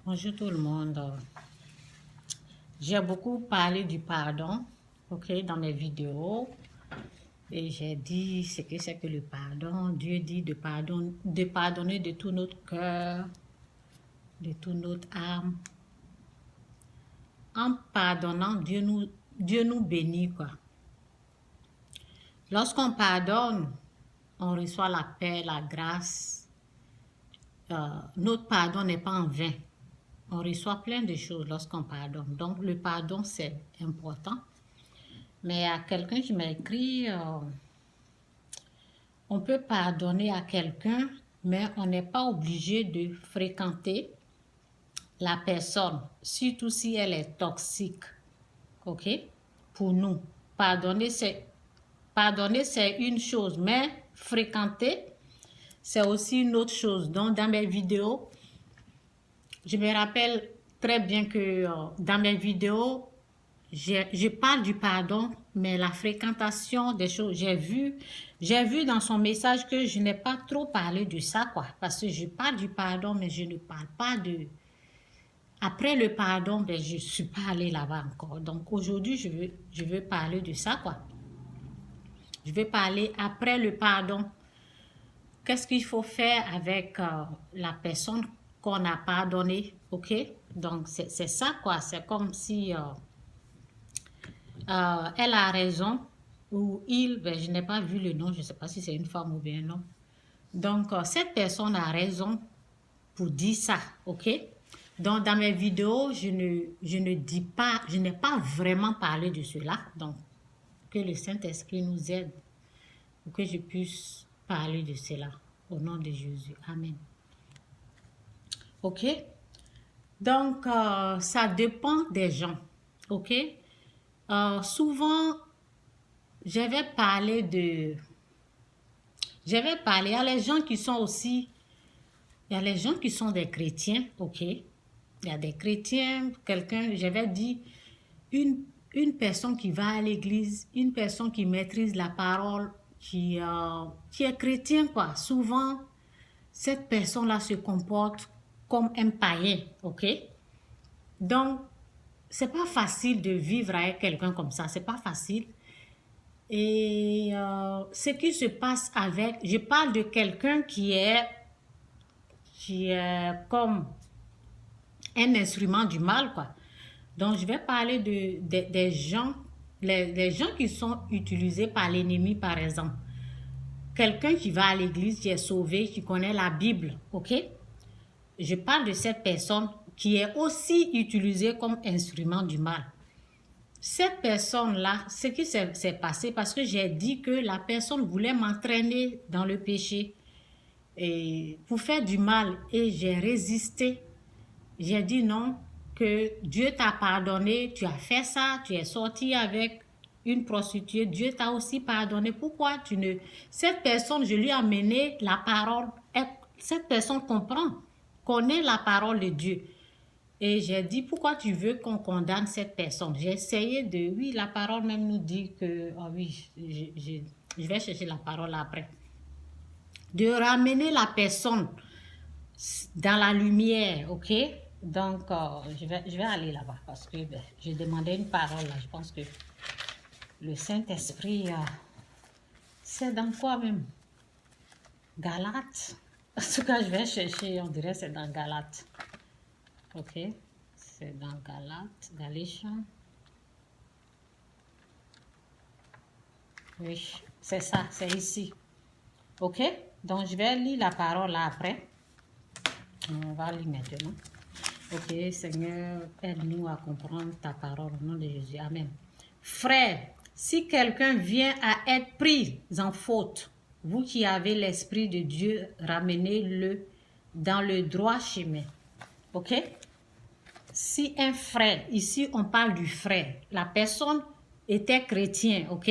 Bonjour tout le monde. J'ai beaucoup parlé du pardon, ok, dans mes vidéos. Et j'ai dit ce que c'est que le pardon. Dieu dit de pardonner de tout notre cœur, de toute notre âme. En pardonnant, Dieu nous bénit, quoi. Lorsqu'on pardonne, on reçoit la paix, la grâce. Notre pardon n'est pas en vain. On reçoit plein de choses lorsqu'on pardonne. Donc, le pardon, c'est important. Mais il y a quelqu'un qui m'a écrit, on peut pardonner à quelqu'un, mais on n'est pas obligé de fréquenter la personne, surtout si elle est toxique. OK? Pour nous, pardonner, c'est une chose, mais fréquenter, c'est aussi une autre chose. Donc, dans mes vidéos, je me rappelle très bien que dans mes vidéos, je parle du pardon, mais la fréquentation des choses, j'ai vu dans son message que je n'ai pas trop parlé de ça, quoi. Parce que je parle du pardon, mais je ne parle pas de... Après le pardon, ben, je ne suis pas allée là-bas encore. Donc aujourd'hui, je veux parler de ça, quoi. Je veux parler après le pardon. Qu'est-ce qu'il faut faire avec la personne qu'on a pardonnée, ok? Donc c'est ça, quoi. C'est comme si... elle a raison, ou il, ben, je n'ai pas vu le nom, je ne sais pas si c'est une femme ou bien un homme. Donc, cette personne a raison pour dire ça, ok? Donc, dans mes vidéos, je ne dis pas, je n'ai pas vraiment parlé de cela. Donc, que le Saint-Esprit nous aide pour que je puisse parler de cela. Au nom de Jésus. Amen. Ok? Donc, ça dépend des gens, ok? Souvent, je vais parler, il y a les gens qui sont aussi, il y a les gens qui sont des chrétiens, ok? Il y a des chrétiens, quelqu'un, j'avais dit, une personne qui va à l'église, une personne qui maîtrise la parole, qui est chrétien, quoi. Souvent, cette personne-là se comporte comme un païen, ok? Donc, c'est pas facile de vivre avec quelqu'un comme ça, c'est pas facile. Et ce qui se passe avec, je parle de quelqu'un qui est comme un instrument du mal, quoi. Donc, je vais parler des gens, les gens qui sont utilisés par l'ennemi, par exemple. Quelqu'un qui va à l'église, qui est sauvé, qui connaît la Bible, ok? Je parle de cette personne qui est aussi utilisée comme instrument du mal. Cette personne-là, ce qui s'est passé, parce que j'ai dit que la personne voulait m'entraîner dans le péché et pour faire du mal, et j'ai résisté. J'ai dit non, que Dieu t'a pardonné, tu as fait ça, tu es sorti avec une prostituée, Dieu t'a aussi pardonné. Pourquoi tu ne... Cette personne, je lui ai amené la parole. Cette personne comprend, connaît la parole de Dieu. Et j'ai dit, pourquoi tu veux qu'on condamne cette personne? J'ai essayé de... Oui, la parole même nous dit que... Ah oui, je vais chercher la parole après. De ramener la personne dans la lumière, ok? Donc, je vais aller là-bas parce que ben, j'ai demandé une parole là. Je pense que le Saint-Esprit, c'est dans quoi même? Galates. En tout cas, je vais chercher, on dirait que c'est dans Galates. Ok? C'est dans Galates, Galatians. Oui, c'est ça, c'est ici. Ok? Donc, je vais lire la parole là après. On va lire maintenant. Ok, Seigneur, aide-nous à comprendre ta parole au nom de Jésus. Amen. Frère, si quelqu'un vient à être pris en faute, vous qui avez l'Esprit de Dieu, ramenez-le dans le droit chemin. Ok? Si un frère, ici on parle du frère, la personne était chrétien, ok?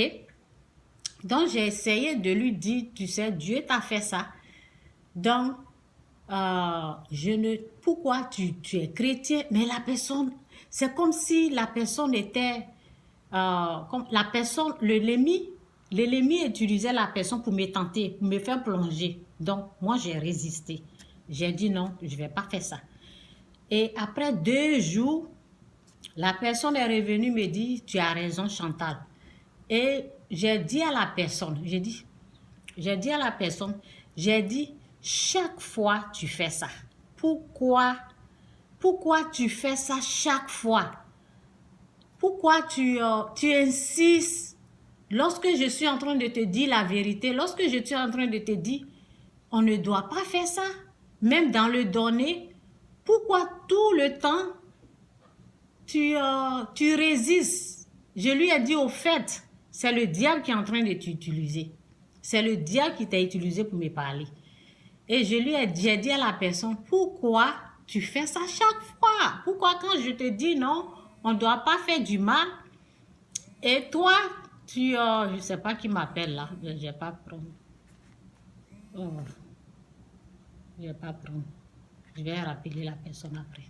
Donc j'ai essayé de lui dire, tu sais, Dieu t'a fait ça. Donc, pourquoi tu es chrétien? Mais la personne, c'est comme si la personne était, comme la personne, l'ennemi utilisait la personne pour me tenter, pour me faire plonger. Donc, moi j'ai résisté. J'ai dit non, je ne vais pas faire ça. Et après 2 jours, la personne est revenue me dire, tu as raison Chantal. Et j'ai dit à la personne, chaque fois tu fais ça. Pourquoi tu fais ça chaque fois? Pourquoi tu insistes lorsque je suis en train de te dire la vérité, lorsque je suis en train de te dire, on ne doit pas faire ça, même dans le donner. Pourquoi tout le temps tu résistes? Je lui ai dit au fait, c'est le diable qui est en train de t'utiliser. C'est le diable qui t'a utilisé pour me parler. Et j'ai dit à la personne, pourquoi tu fais ça chaque fois? Pourquoi quand je te dis non, on ne doit pas faire du mal? Et toi, je ne sais pas qui m'appelle là, je ne vais pas prendre. Oh, je ne vais pas prendre. Je vais rappeler la personne après.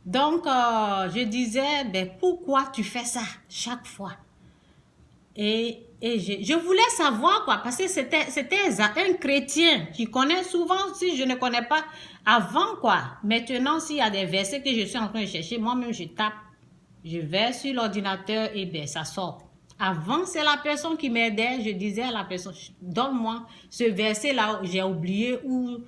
Donc, je disais, ben, pourquoi tu fais ça chaque fois? Et je voulais savoir quoi, parce que c'était un chrétien qui connaît souvent, si je ne connais pas avant quoi. Maintenant, s'il y a des versets que je suis en train de chercher, moi-même je tape, je vais sur l'ordinateur et ben ça sort. Avant, c'est la personne qui m'aidait, je disais à la personne, donne-moi ce verset-là, j'ai oublié où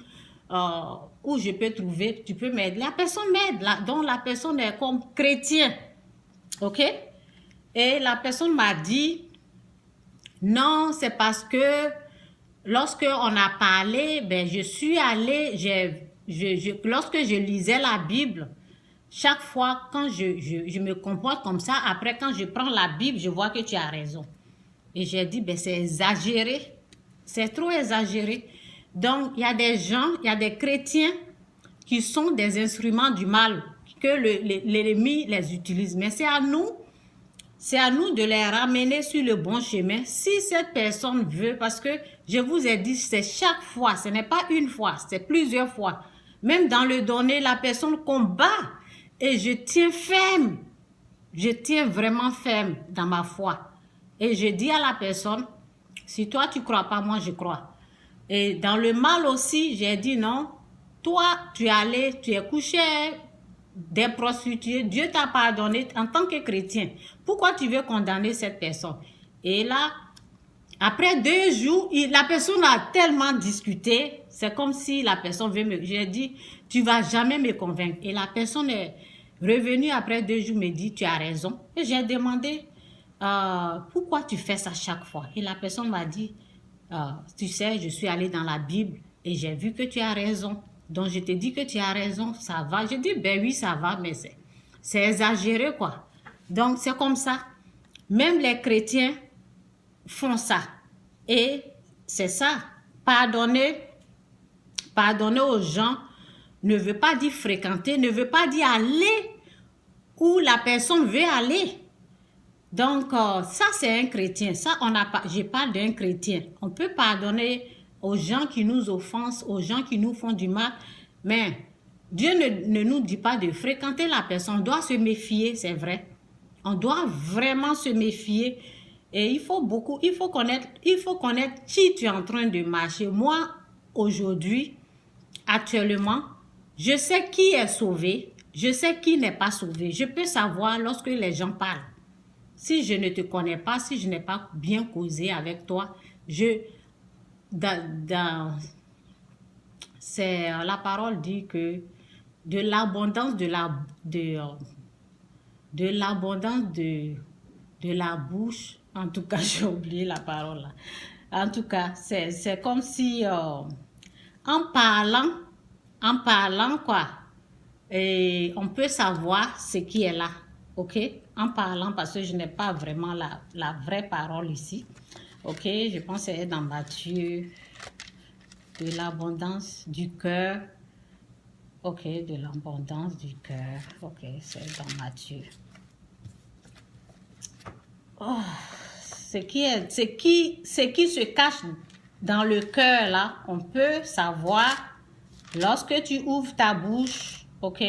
je peux trouver, tu peux m'aider. La personne m'aide, donc la personne est comme chrétien, ok? Et la personne m'a dit, non, c'est parce que lorsque on a parlé, ben je suis allée, lorsque je lisais la Bible, chaque fois quand je me comporte comme ça, après quand je prends la Bible, je vois que tu as raison. Et j'ai dit, ben c'est exagéré, c'est trop exagéré. Donc, il y a des gens, il y a des chrétiens qui sont des instruments du mal, que l'ennemi les utilise. Mais c'est à nous de les ramener sur le bon chemin. Si cette personne veut, parce que je vous ai dit, c'est chaque fois, ce n'est pas une fois, c'est plusieurs fois. Même dans le donner, la personne combat et je tiens ferme. Je tiens vraiment ferme dans ma foi. Et je dis à la personne, si toi tu crois pas, moi je crois. Et dans le mal aussi, j'ai dit non, toi tu es allé, tu es couché des prostituées, Dieu t'a pardonné en tant que chrétien. Pourquoi tu veux condamner cette personne? Et là, après 2 jours, la personne a tellement discuté, c'est comme si la personne veut me... J'ai dit, tu vas jamais me convaincre. Et la personne est revenue après 2 jours, me dit, tu as raison. Et j'ai demandé, pourquoi tu fais ça chaque fois? Et la personne m'a dit, tu sais, je suis allée dans la Bible et j'ai vu que tu as raison. Donc, je te dis que tu as raison, ça va. Je dis, ben oui, ça va, mais c'est exagéré, quoi. Donc, c'est comme ça. Même les chrétiens font ça. Et c'est ça. Pardonner aux gens ne veut pas dire fréquenter, ne veut pas dire aller où la personne veut aller. Donc, ça, c'est un chrétien. Ça, je parle d'un chrétien. On peut pardonner aux gens qui nous offensent, aux gens qui nous font du mal, mais Dieu ne nous dit pas de fréquenter la personne. On doit se méfier, c'est vrai. On doit vraiment se méfier. Et il faut connaître qui tu es en train de marcher. Moi, aujourd'hui, actuellement, je sais qui est sauvé, je sais qui n'est pas sauvé. Je peux savoir lorsque les gens parlent. Si je ne te connais pas, si je n'ai pas bien causé avec toi, la parole dit que de l'abondance de la bouche, en tout cas, j'ai oublié la parole là. En tout cas, c'est comme si en parlant quoi, et on peut savoir ce qui est là, ok? En parlant, parce que je n'ai pas vraiment la vraie parole ici, ok? Je pense que c'est dans Matthieu, de l'abondance du cœur, ok? De l'abondance du cœur, ok? C'est dans Matthieu. Oh, ce qui se cache dans le cœur là, on peut savoir lorsque tu ouvres ta bouche, ok?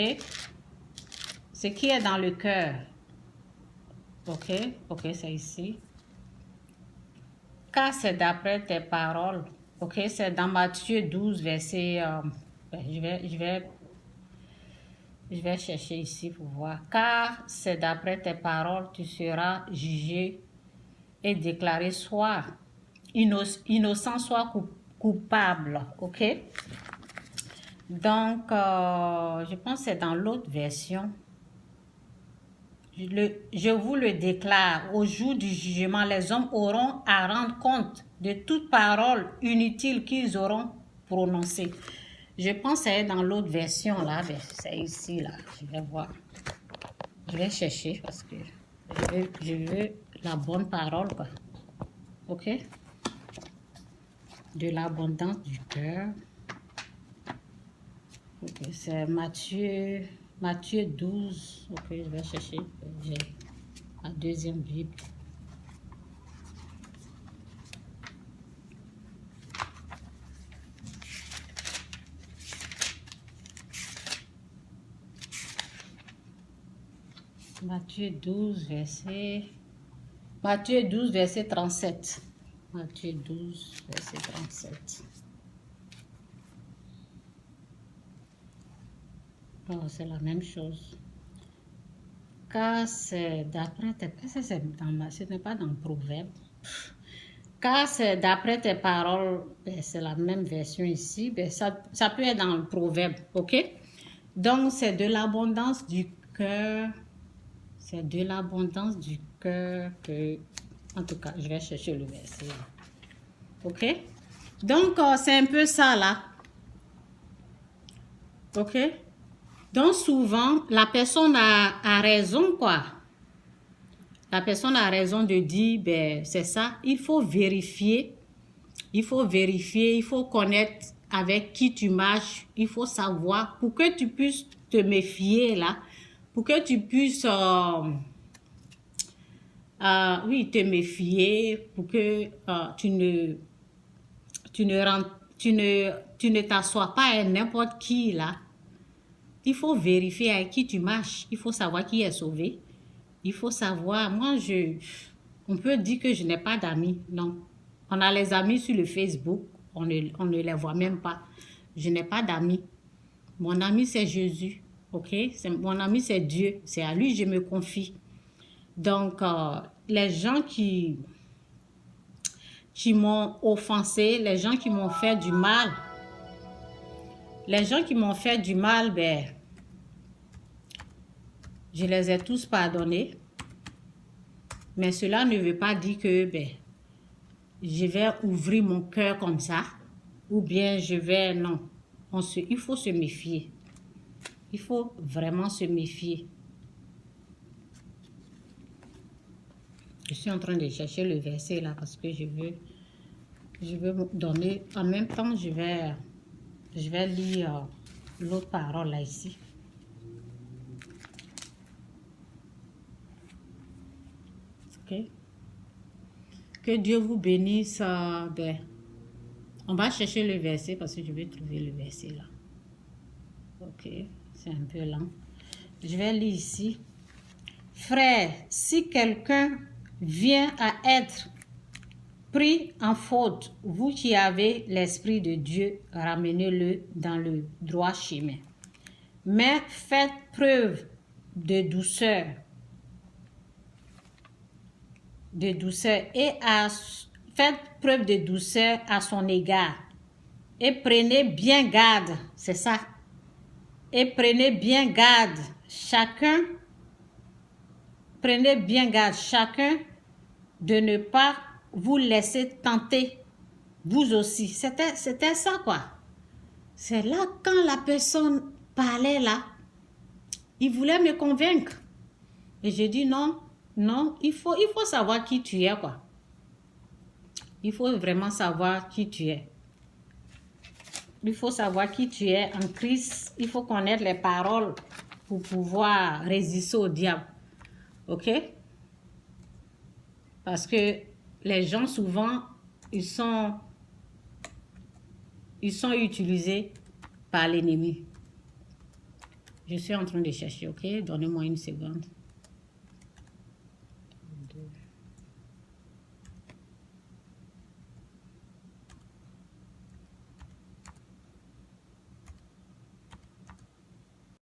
Ce qui est dans le cœur, ok? Ok, c'est ici. Car c'est d'après tes paroles, ok? C'est dans Matthieu 12, verset, je vais Je vais chercher ici pour voir. Car c'est d'après tes paroles, tu seras jugé et déclaré soit innocent, soit coupable. OK? Donc, je pense que c'est dans l'autre version. Je vous le déclare, au jour du jugement, les hommes auront à rendre compte de toute parole inutile qu'ils auront prononcée. Je pense que c'est dans l'autre version, là. C'est ici, là. Je vais voir. Je vais chercher parce que je veux la bonne parole, quoi. OK? De l'abondance du cœur. OK, c'est Matthieu 12. OK, je vais chercher. J'ai la deuxième Bible. Matthieu 12, verset 37. Matthieu 12, verset 37. Oh, c'est la même chose. Car c'est d'après tes... Ce n'est pas dans le Proverbe. Car c'est d'après tes paroles, c'est la même version ici. Ça peut être dans le Proverbe, ok? Donc, c'est de l'abondance du cœur. C'est de l'abondance du cœur que... En tout cas, je vais chercher le verset. Ok? Donc, c'est un peu ça, là. Ok? Donc, souvent, la personne a raison, quoi. La personne a raison de dire, ben, c'est ça. Il faut vérifier. Il faut connaître avec qui tu marches. Il faut savoir pour que tu puisses te méfier, là. Pour que tu puisses... oui, te méfier pour que tu ne t'assois pas à n'importe qui là. Il faut vérifier avec qui tu marches. Il faut savoir qui est sauvé. Il faut savoir, on peut dire que je n'ai pas d'amis. Non. On a les amis sur le Facebook. On ne les voit même pas. Je n'ai pas d'amis. Mon ami, c'est Jésus. OK? Mon ami, c'est Dieu. C'est à lui que je me confie. Donc, les gens qui m'ont offensé, les gens qui m'ont fait du mal, ben, je les ai tous pardonnés. Mais cela ne veut pas dire que ben, je vais ouvrir mon cœur comme ça. Ou bien je vais... Non. Il faut se méfier. Il faut vraiment se méfier. Je suis en train de chercher le verset là parce que je veux me donner... En même temps, je vais lire l'autre parole là ici. Ok? Que Dieu vous bénisse. Ben, on va chercher le verset parce que je vais trouver le verset là. Ok, c'est un peu lent. Je vais lire ici. Frère, si quelqu'un vient à être pris en faute, vous qui avez l'Esprit de Dieu, ramenez-le dans le droit chemin. Mais faites preuve de douceur. Faites preuve de douceur à son égard. Et prenez bien garde, c'est ça. Et prenez bien garde, chacun de ne pas vous laisser tenter, vous aussi. C'était ça, quoi. C'est là, quand la personne parlait, là, il voulait me convaincre. Et j'ai dit non, il faut savoir qui tu es, quoi. Il faut vraiment savoir qui tu es. Il faut savoir qui tu es en Christ. Il faut connaître les paroles pour pouvoir résister au diable. OK? Parce que les gens, souvent, ils sont utilisés par l'ennemi. Je suis en train de chercher, OK? Donnez-moi une seconde.